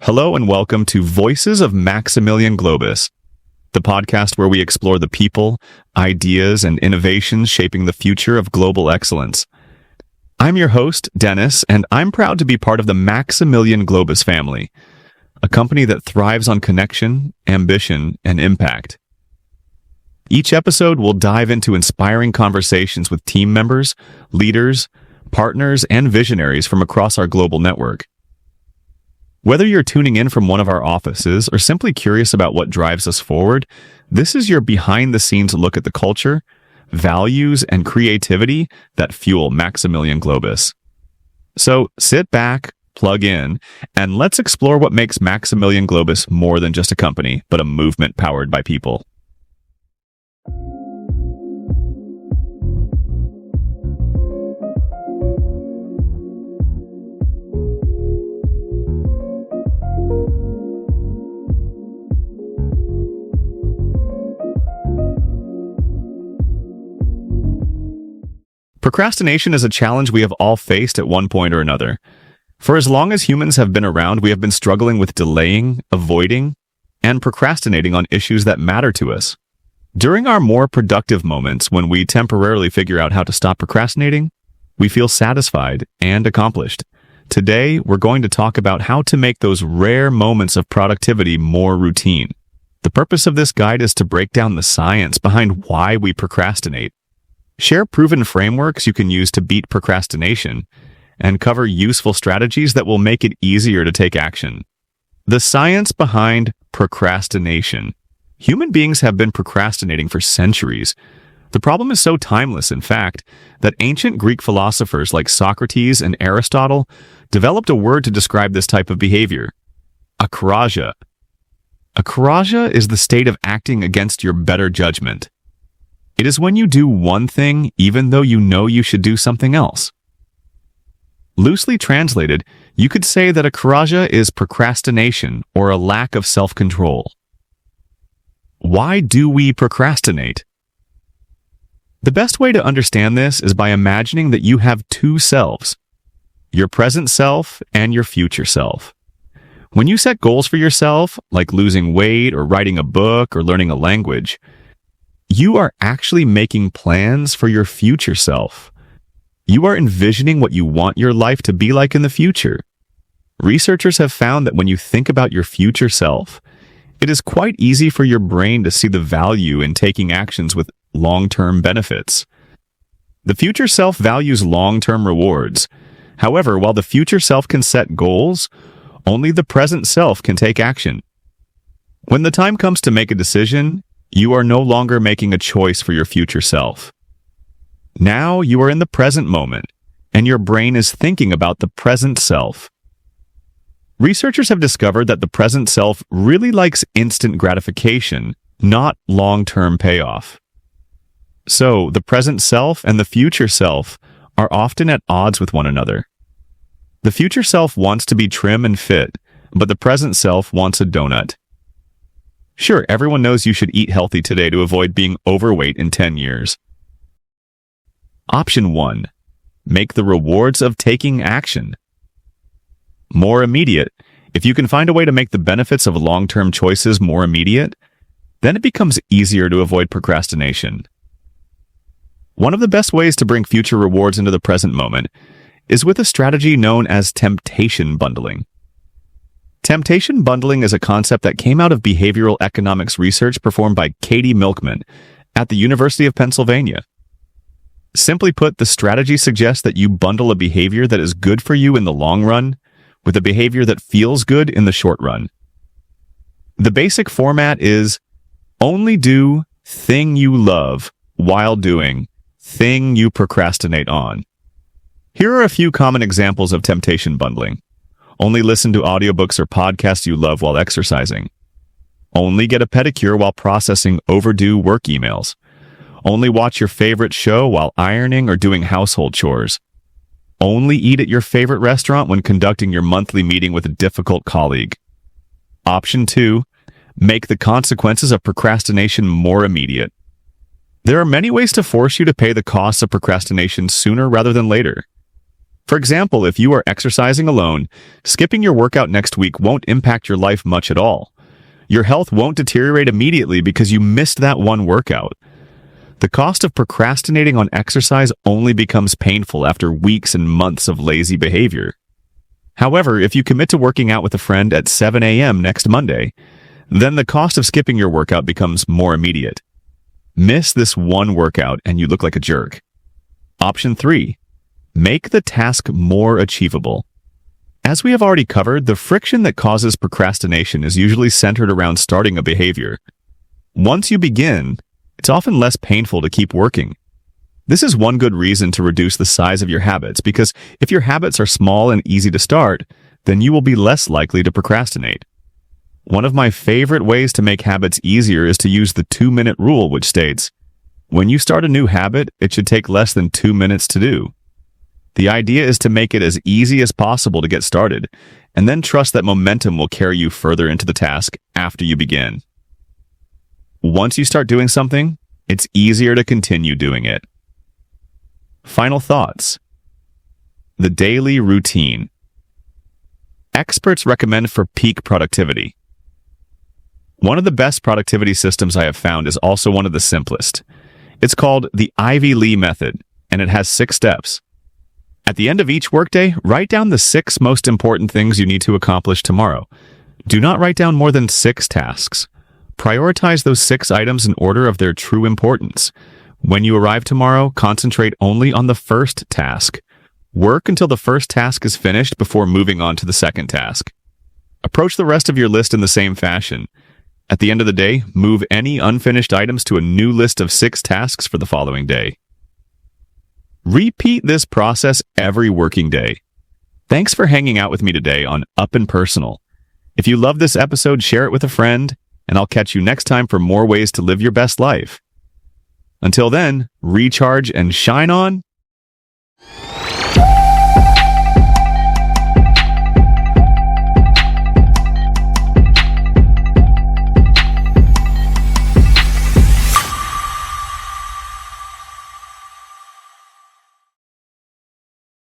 Hello and welcome to Voices of Maximilian Globus, the podcast where we explore the people, ideas, and innovations shaping the future of global excellence. I'm your host, Dennis, and I'm proud to be part of the Maximilian Globus family, a company that thrives on connection, ambition, and impact. Each episode will dive into inspiring conversations with team members, leaders, partners, and visionaries from across our global network. Whether you're tuning in from one of our offices or simply curious about what drives us forward, this is your behind-the-scenes look at the culture, values, and creativity that fuel Maximilian Globus. So sit back, plug in, and let's explore what makes Maximilian Globus more than just a company, but a movement powered by people. Procrastination is a challenge we have all faced at one point or another. For as long as humans have been around, we have been struggling with delaying, avoiding, and procrastinating on issues that matter to us. During our more productive moments, when we temporarily figure out how to stop procrastinating, we feel satisfied and accomplished. Today, we're going to talk about how to make those rare moments of productivity more routine. The purpose of this guide is to break down the science behind why we procrastinate, share proven frameworks you can use to beat procrastination, and cover useful strategies that will make it easier to take action. The science behind procrastination. Human beings have been procrastinating for centuries. The problem is so timeless, in fact, that ancient Greek philosophers like Socrates and Aristotle developed a word to describe this type of behavior: akrasia. Akrasia is the state of acting against your better judgment. It is when you do one thing even though you know you should do something else. Loosely translated, you could say that akrasia is procrastination or a lack of self-control. Why do we procrastinate? The best way to understand this is by imagining that you have two selves, your present self and your future self. When you set goals for yourself, like losing weight or writing a book or learning a language, you are actually making plans for your future self. You are envisioning what you want your life to be like in the future. Researchers have found that when you think about your future self, it is quite easy for your brain to see the value in taking actions with long-term benefits. The future self values long-term rewards. However, while the future self can set goals, only the present self can take action. When the time comes to make a decision, you are no longer making a choice for your future self. Now you are in the present moment, and your brain is thinking about the present self. Researchers have discovered that the present self really likes instant gratification, not long-term payoff. So, the present self and the future self are often at odds with one another. The future self wants to be trim and fit, but the present self wants a donut. Sure, everyone knows you should eat healthy today to avoid being overweight in 10 years. Option 1. Make the rewards of taking action more immediate. If you can find a way to make the benefits of long-term choices more immediate, then it becomes easier to avoid procrastination. One of the best ways to bring future rewards into the present moment is with a strategy known as temptation bundling. Temptation bundling is a concept that came out of behavioral economics research performed by Katie Milkman at the University of Pennsylvania. Simply put, the strategy suggests that you bundle a behavior that is good for you in the long run with a behavior that feels good in the short run. The basic format is only do thing you love while doing thing you procrastinate on. Here are a few common examples of temptation bundling. Only listen to audiobooks or podcasts you love while exercising. Only get a pedicure while processing overdue work emails. Only watch your favorite show while ironing or doing household chores. Only eat at your favorite restaurant when conducting your monthly meeting with a difficult colleague. Option 2. Make the consequences of procrastination more immediate. There are many ways to force you to pay the costs of procrastination sooner rather than later. For example, if you are exercising alone, skipping your workout next week won't impact your life much at all. Your health won't deteriorate immediately because you missed that one workout. The cost of procrastinating on exercise only becomes painful after weeks and months of lazy behavior. However, if you commit to working out with a friend at 7 a.m. next Monday, then the cost of skipping your workout becomes more immediate. Miss this one workout and you look like a jerk. Option 3. Make the task more achievable. As we have already covered, the friction that causes procrastination is usually centered around starting a behavior. Once you begin, it's often less painful to keep working. This is one good reason to reduce the size of your habits, because if your habits are small and easy to start, then you will be less likely to procrastinate. One of my favorite ways to make habits easier is to use the 2-minute rule, which states, when you start a new habit, it should take less than 2 minutes to do. The idea is to make it as easy as possible to get started, and then trust that momentum will carry you further into the task after you begin. Once you start doing something, it's easier to continue doing it. Final thoughts. The daily routine. Experts recommend for peak productivity. One of the best productivity systems I have found is also one of the simplest. It's called the Ivy Lee method, and it has 6 steps. At the end of each workday, write down the 6 most important things you need to accomplish tomorrow. Do not write down more than 6 tasks. Prioritize those 6 items in order of their true importance. When you arrive tomorrow, concentrate only on the first task. Work until the first task is finished before moving on to the second task. Approach the rest of your list in the same fashion. At the end of the day, move any unfinished items to a new list of 6 tasks for the following day. Repeat this process every working day. Thanks for hanging out with me today on Up and Personal. If you love this episode, share it with a friend, and I'll catch you next time for more ways to live your best life. Until then, recharge and shine on,